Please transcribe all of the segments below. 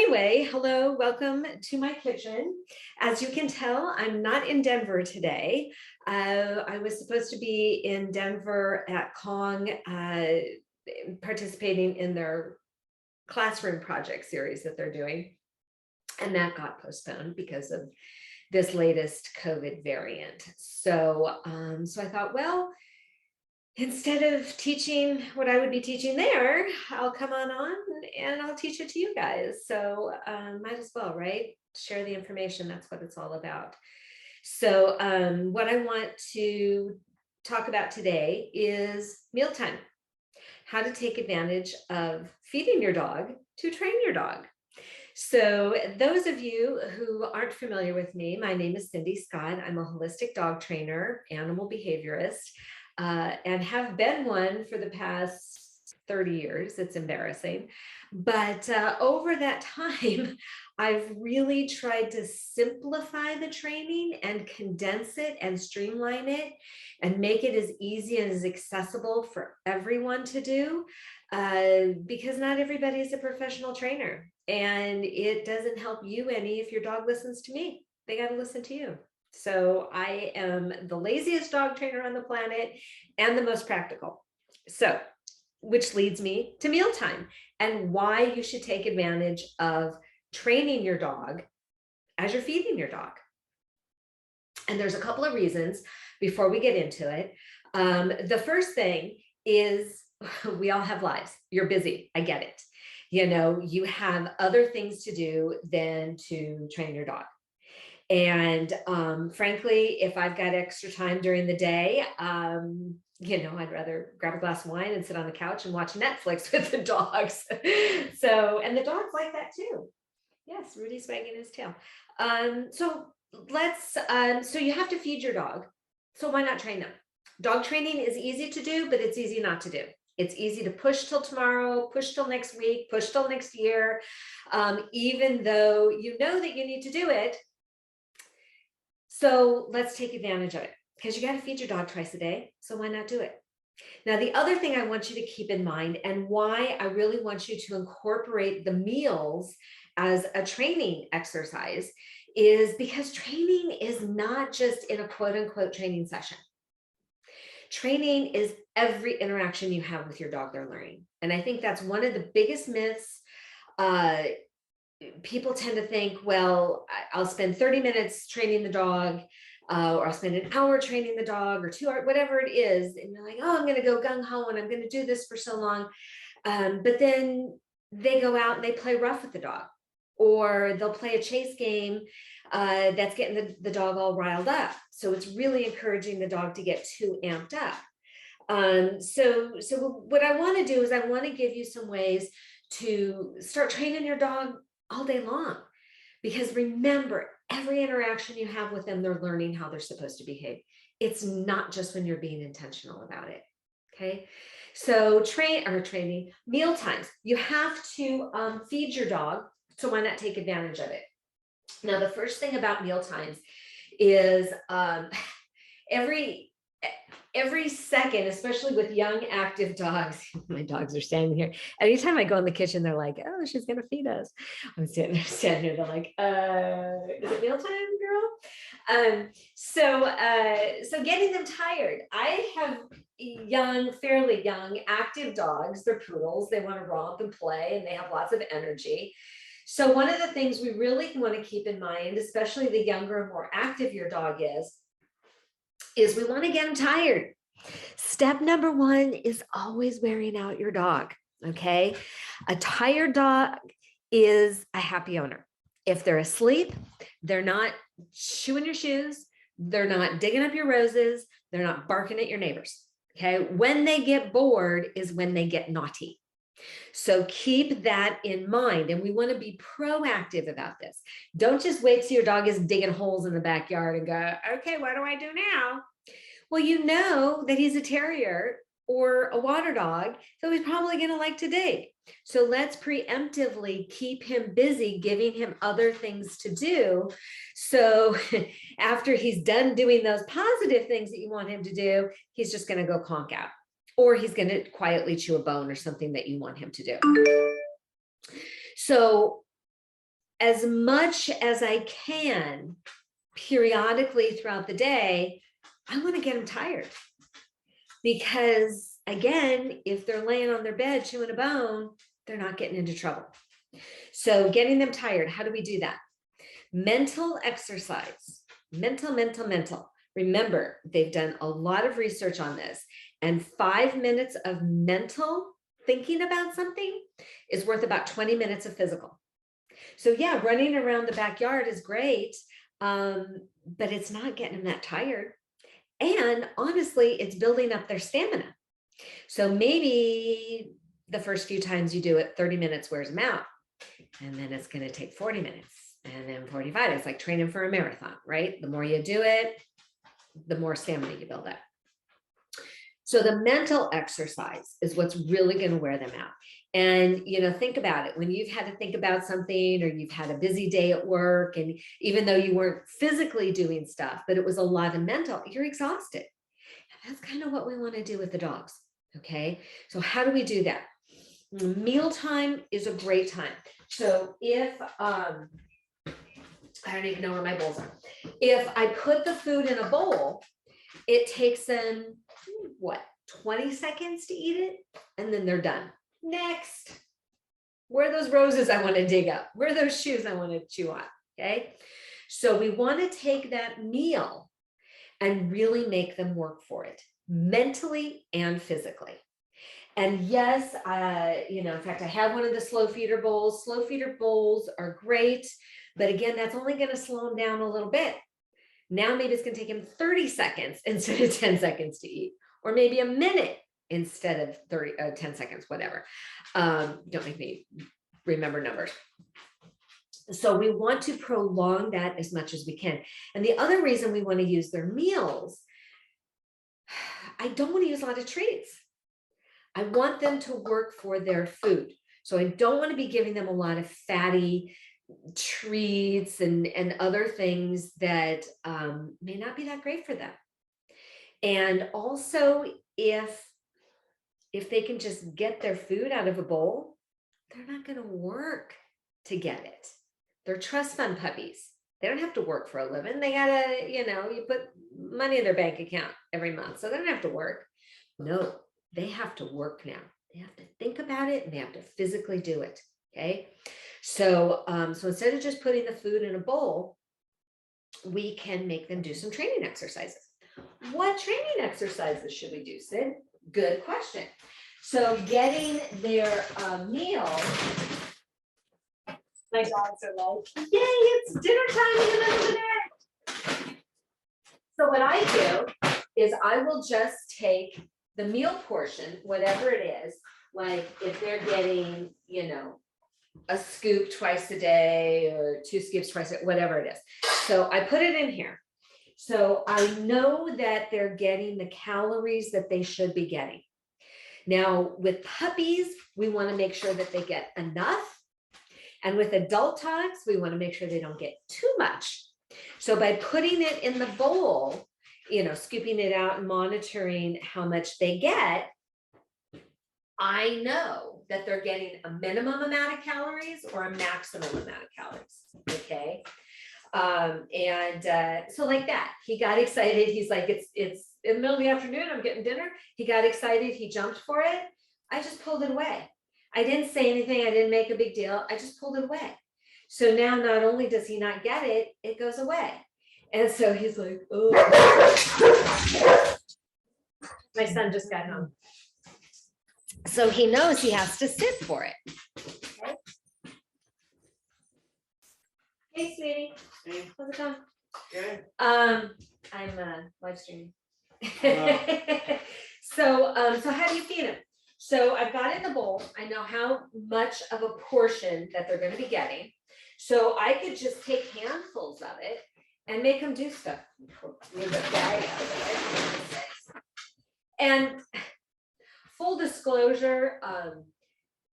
anyway, hello, welcome to my kitchen. As you can tell, I'm not in Denver today. I was supposed to be in Denver at Kong, participating in their classroom project series that they're doing. And that got postponed because of this latest COVID variant. So I thought, well, instead of teaching what I would be teaching there, I'll come on and I'll teach it to you guys. So might as well, right? Share the information. That's what it's all about. So what I want to talk about today is mealtime, how to take advantage of feeding your dog to train your dog. So those of you who aren't familiar with me, my name is Cindy Scott. I'm a holistic dog trainer, animal behaviorist, and have been one for the past 30 years. It's embarrassing. But over that time, I've really tried to simplify the training and condense it and streamline it and make it as easy and as accessible for everyone to do, because not everybody is a professional trainer. And it doesn't help you any if your dog listens to me. They got to listen to you. So I am the laziest dog trainer on the planet and the most practical. So, which leads me to mealtime and why you should take advantage of training your dog as you're feeding your dog. And there's a couple of reasons before we get into it. The first thing is we all have lives. You're busy. I get it. You know, you have other things to do than to train your dog. And frankly, if I've got extra time during the day, I'd rather grab a glass of wine and sit on the couch and watch Netflix with the dogs. And the dogs like that too. Yes, Rudy's wagging his tail. So you have to feed your dog. So why not train them? Dog training is easy to do, but it's easy not to do. It's easy to push till tomorrow, push till next week, push till next year, even though you know that you need to do it. So let's take advantage of it because you got to feed your dog twice a day. So why not do it? Now, the other thing I want you to keep in mind and why I really want you to incorporate the meals as a training exercise is because training is not just in a quote unquote training session. Training is every interaction you have with your dog they're learning. And I think that's one of the biggest myths. People tend to think, well, I'll spend 30 minutes training the dog, or I'll spend an hour training the dog or 2 hours, whatever it is. And you're like, oh, I'm going to go gung ho and I'm going to do this for so long. But then they go out and they play rough with the dog, or they'll play a chase game that's getting the dog all riled up. So it's really encouraging the dog to get too amped up. So what I want to do is I want to give you some ways to start training your dog all day long. Because remember, every interaction you have with them, they're learning how they're supposed to behave. It's not just when you're being intentional about it. Okay. So training, meal times, you have to feed your dog. So why not take advantage of it? Now, the first thing about meal times is every second, especially with young active dogs, my dogs are standing here. Anytime I go in the kitchen, they're like, oh, she's going to feed us. I'm standing here. They're like, is it mealtime, girl? So getting them tired. I have fairly young, active dogs. They're poodles. They want to romp and play, and they have lots of energy. So one of the things we really want to keep in mind, especially the younger and more active your dog is we want to get them tired. Step number one is always wearing out your dog. Okay. A tired dog is a happy owner. If they're asleep, they're not chewing your shoes. They're not digging up your roses. They're not barking at your neighbors. Okay. When they get bored is when they get naughty. So keep that in mind. And we want to be proactive about this. Don't just wait till your dog is digging holes in the backyard and go, okay, what do I do now? Well, you know that he's a terrier or a water dog, so he's probably going to like to dig. So let's preemptively keep him busy, giving him other things to do. So after he's done doing those positive things that you want him to do, he's just going to go conk out, or he's going to quietly chew a bone or something that you want him to do. So as much as I can periodically throughout the day, I want to get them tired. Because again, if they're laying on their bed chewing a bone, they're not getting into trouble. So getting them tired, how do we do that? Mental exercise, mental. Remember, they've done a lot of research on this, and 5 minutes of mental thinking about something is worth about 20 minutes of physical. So yeah, running around the backyard is great, but it's not getting them that tired. And honestly, it's building up their stamina. So maybe the first few times you do it, 30 minutes wears them out. And then it's going to take 40 minutes and then 45. It's like training for a marathon, right? The more you do it, the more stamina you build up. So the mental exercise is what's really going to wear them out. And, you know, think about it. When you've had to think about something, or you've had a busy day at work, and even though you weren't physically doing stuff, but it was a lot of mental, you're exhausted. And that's kind of what we want to do with the dogs. Okay. So how do we do that? Mealtime is a great time. So if, I don't even know where my bowls are. If I put the food in a bowl, it takes them, what, 20 seconds to eat it, and then they're done. Next. Where are those roses I want to dig up? Where are those shoes I want to chew on? Okay. So we want to take that meal and really make them work for it, mentally and physically. And yes, you know, in fact, I have one of the slow feeder bowls. Slow feeder bowls are great, but again, that's only going to slow them down a little bit. Now maybe it's going to take him 30 seconds instead of 10 seconds to eat, or maybe a minute instead of 10 seconds, whatever. Don't make me remember numbers. So we want to prolong that as much as we can. And the other reason we want to use their meals, I don't want to use a lot of treats. I want them to work for their food. So I don't want to be giving them a lot of fatty treats and other things that may not be that great for them. And also, if they can just get their food out of a bowl, they're not going to work to get it. They're trust fund puppies. They don't have to work for a living. They gotta, you know, you put money in their bank account every month, so they don't have to work. No, they have to work now. They have to think about it, and they have to physically do it. Okay. So, so instead of just putting the food in a bowl, we can make them do some training exercises. What training exercises should we do, Sid? Good question. So getting their meal. My dogs are like, yay, it's dinner time in the middle of the day. So what I do is I will just take the meal portion, whatever it is, like if they're getting, you know, a scoop twice a day or 2 scoops twice a day, whatever it is. So I put it in here. So I know that they're getting the calories that they should be getting. Now with puppies, we want to make sure that they get enough. And with adult dogs, we want to make sure they don't get too much. So by putting it in the bowl, you know, scooping it out and monitoring how much they get, I know that they're getting a minimum amount of calories or a maximum amount of calories. Okay. So like that, he got excited. He's like, it's in the middle of the afternoon, I'm getting dinner. He got excited. He jumped for it. I just pulled it away. I didn't say anything. I didn't make a big deal. I just pulled it away. So now not only does he not get it, it goes away. And so he's like, oh. My son just got home. So he knows he has to sit for it. Okay. Hey, sweetie. Hey. How's it going? Good. I'm live streaming. So how do you feed him? So I've got it in the bowl. I know how much of a portion that they're going to be getting. So I could just take handfuls of it and make them do stuff. Move the bag out of it. And full disclosure,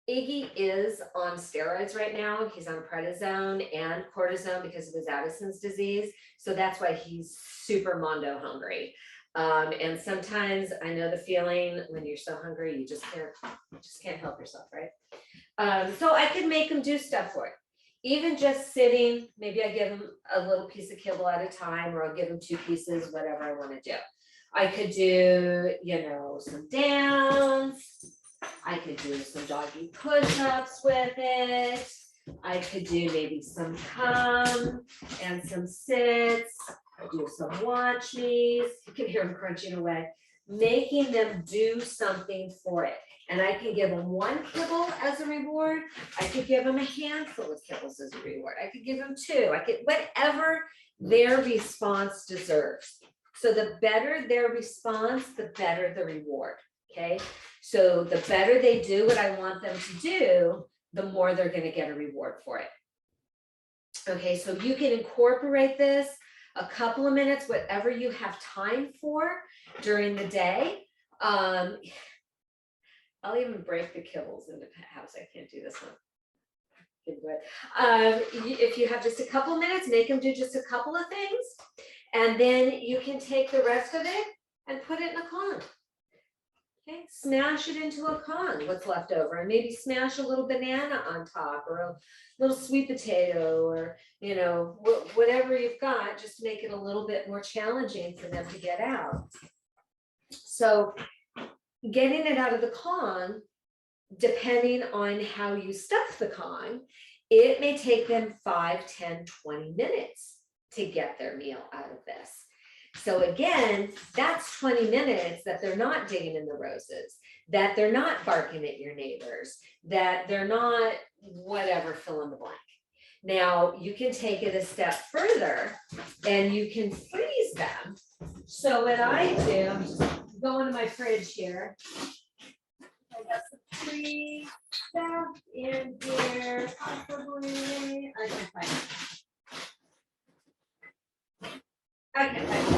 Iggy is on steroids right now. He's on prednisone and cortisone because of his Addison's disease. So that's why he's super mondo hungry. And sometimes I know the feeling when you're so hungry, you just can't help yourself, right? So I could make him do stuff for it. even just sitting, maybe I give them a little piece of kibble at a time, or I'll give them 2 pieces, whatever I want to do. I could do, some downs. I could do some doggy push-ups with it. I could do maybe some come and some sits. I do some watch me's. You can hear them crunching away, making them do something for it. And I can give them 1 kibble as a reward. I could give them a handful of kibbles as a reward. I could give them 2. I could, whatever their response deserves. So the better their response, the better the reward. Okay. So the better they do what I want them to do, the more they're going to get a reward for it. Okay. So you can incorporate this a couple of minutes, whatever you have time for during the day. I'll even break the kibbles in the house. I can't do this one. If you have just a couple minutes, make them do just a couple of things, and then you can take the rest of it and put it in a Kong. Okay, smash it into a Kong, what's left over, and maybe smash a little banana on top, or a little sweet potato, or whatever you've got, just to make it a little bit more challenging for them to get out. So getting it out of the Kong, depending on how you stuff the Kong, it may take them 5, 10, 20 minutes to get their meal out of this. So again, that's 20 minutes that they're not digging in the roses, that they're not barking at your neighbors, that they're not whatever, fill in the blank. Now you can take it a step further and you can freeze them. So what I do, I'm just going to my fridge here. I got some free stuff in here, possibly. I can find it. I can find it.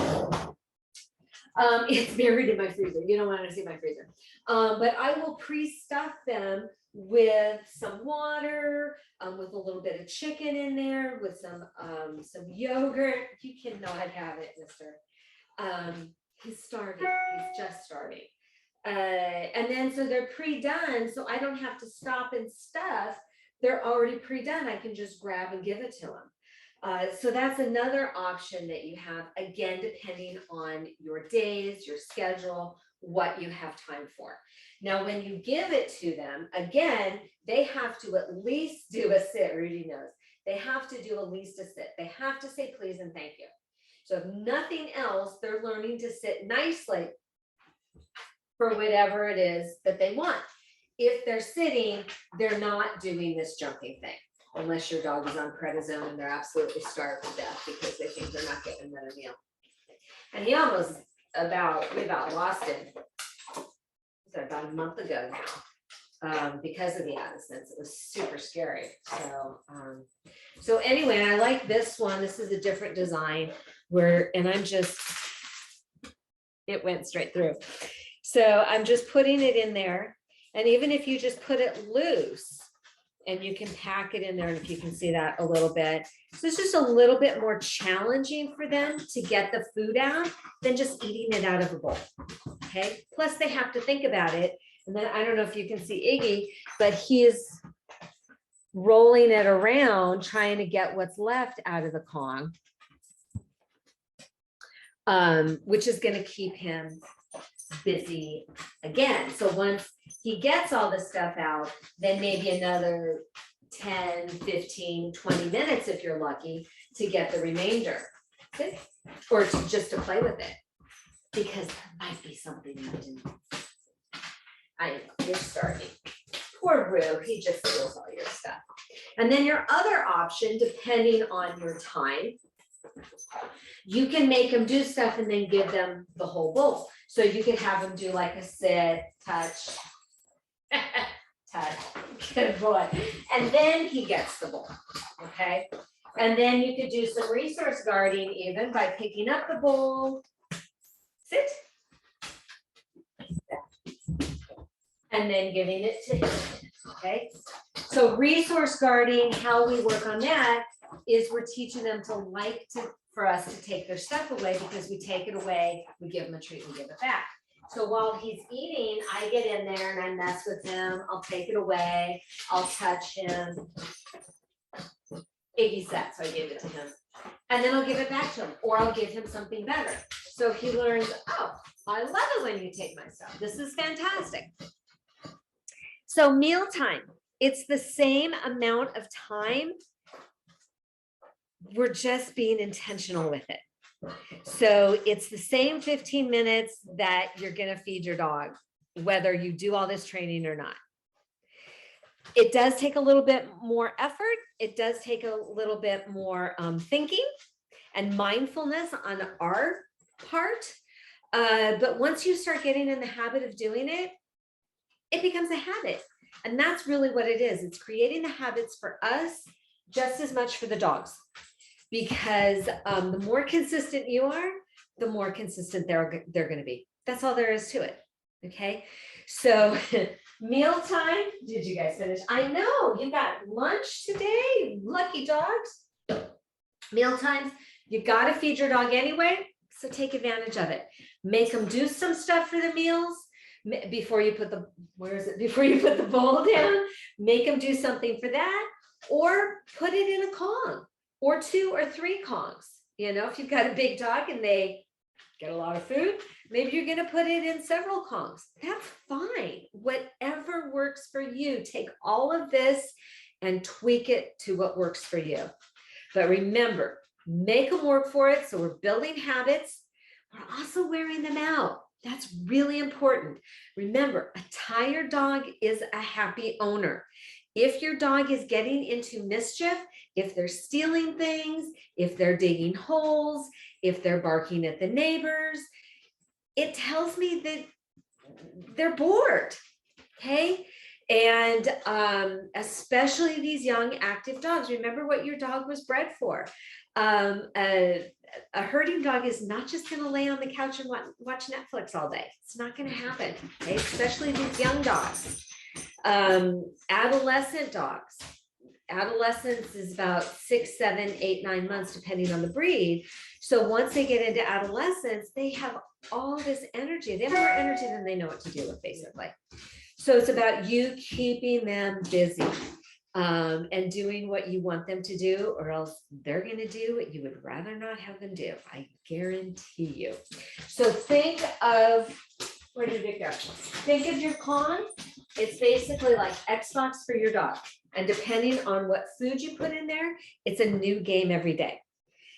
It's buried in my freezer. You don't want to see my freezer. But I will pre-stuff them with some water, with a little bit of chicken in there, with some yogurt. You cannot have it, mister. He's starving. He's just starving. And then so they're pre-done, so I don't have to stop and stuff. They're already pre-done. I can just grab and give it to them. So that's another option that you have, again, depending on your days, your schedule, what you have time for. Now, when you give it to them, again, they have to at least do a sit. Rudy knows. They have to do at least a sit. They have to say please and thank you. So if nothing else, they're learning to sit nicely for whatever it is that they want. If they're sitting, they're not doing this jumping thing, unless your dog is on prednisone and they're absolutely starved to death because they think they're not getting another meal. And he almost we about lost him about a month ago now, because of the Addisons. It was super scary. So anyway, I like this one. This is a different design and it went straight through. So I'm just putting it in there. And even if you just put it loose, and you can pack it in there, and if you can see that a little bit. So it's just a little bit more challenging for them to get the food out than just eating it out of a bowl, okay? Plus they have to think about it. And then I don't know if you can see Iggy, but he is rolling it around, trying to get what's left out of the Kong, which is gonna keep him busy again. So once he gets all the stuff out, then maybe another 10, 15, 20 minutes, if you're lucky, to get the remainder. Okay? Or just to play with it. Because there might be something you didn't. I know, you're starting. Poor Roo, he just steals all your stuff. And then your other option, depending on your time, you can make them do stuff and then give them the whole bowl. So you could have them do like a sit, touch, touch, good boy. And then he gets the bowl, okay? And then you could do some resource guarding even by picking up the bowl, sit, and then giving it to him, okay? So resource guarding, how we work on that is we're teaching them for us to take their stuff away, because we take it away, we give them a treat, we give it back. So while he's eating, I get in there and I mess with him. I'll take it away. I'll touch him. Iggy said, so I gave it to him. And then I'll give it back to him, or I'll give him something better. So he learns, oh, I love it when you take my stuff. This is fantastic. So mealtime, it's the same amount of time. We're just being intentional with it. So it's the same 15 minutes that you're going to feed your dog, whether you do all this training or not. It does take a little bit more effort. It does take a little bit more thinking and mindfulness on our part. But once you start getting in the habit of doing it, it becomes a habit. And that's really what it is. It's creating the habits for us just as much for the dogs. Because the more consistent you are, the more consistent they're going to be. That's all there is to it. Okay. So mealtime. Did you guys finish? I know you got lunch today. Lucky dogs. Meal times. You got to feed your dog anyway. So take advantage of it. Make them do some stuff for the meals before you put the, before you put the bowl down. Make them do something for that, or put it in a Kong. Or 2 or 3 Kongs. You know, if you've got a big dog and they get a lot of food, maybe you're going to put it in several Kongs. That's fine. Whatever works for you. Take all of this and tweak it to what works for you. But remember, make them work for it. So we're building habits. We're also wearing them out. That's really important. Remember, a tired dog is a happy owner. If your dog is getting into mischief, if they're stealing things, if they're digging holes, if they're barking at the neighbors, it tells me that they're bored, okay? And especially these young active dogs, remember what your dog was bred for. A herding dog is not just going to lay on the couch and watch Netflix all day. It's not going to happen, okay? Especially these young dogs. Adolescent dogs. Adolescence is about 6, 7, 8, 9 months, depending on the breed. So once they get into adolescence, they have all this energy. They have more energy than they know what to do with, basically. So it's about you keeping them busy and doing what you want them to do, or else they're going to do what you would rather not have them do. I guarantee you. So think of, where did it go? Think of your Kong. It's basically like Xbox for your dog. And depending on what food you put in there, it's a new game every day.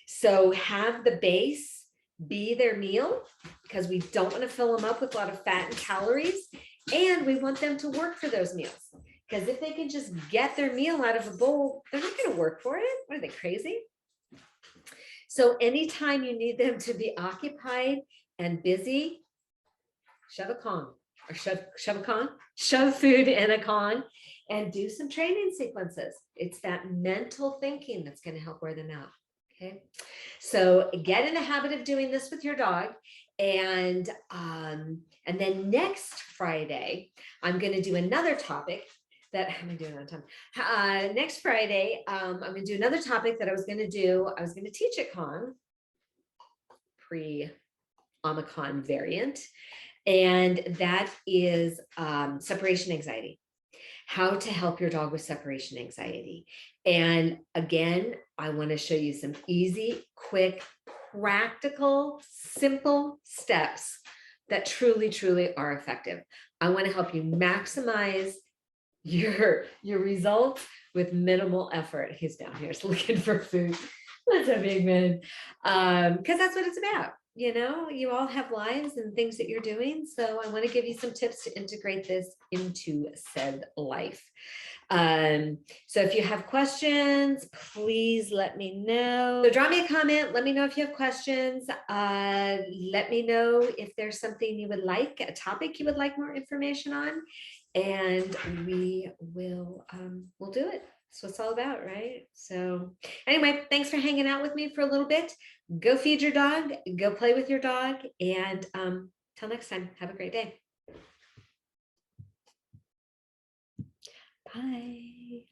So have the base be their meal, because we don't want to fill them up with a lot of fat and calories. And we want them to work for those meals. Because if they can just get their meal out of a bowl, they're not going to work for it. What are they, crazy? So anytime you need them to be occupied and busy, shove a Kong. Or shove a Kong, shove food in a Kong, and do some training sequences. It's that mental thinking that's going to help wear them out. Okay, so get in the habit of doing this with your dog, and then next Friday I'm going to do another topic that I'm doing on time. Next Friday I'm going to do another topic that I was going to teach at Kong pre-Omicron variant. And that is separation anxiety, how to help your dog with separation anxiety. And again, I want to show you some easy, quick, practical, simple steps that truly, truly are effective. I want to help you maximize your results with minimal effort. He's down here looking for food. That's a big man. Because that's what it's about. You know, you all have lives and things that you're doing. So I want to give you some tips to integrate this into said life. So if you have questions, please let me know. So drop me a comment. Let me know if you have questions. Let me know if there's something you would like, a topic you would like more information on, and we will we'll do it. That's what it's all about, right? So anyway, thanks for hanging out with me for a little bit. Go feed your dog, go play with your dog, and till next time, have a great day. Bye.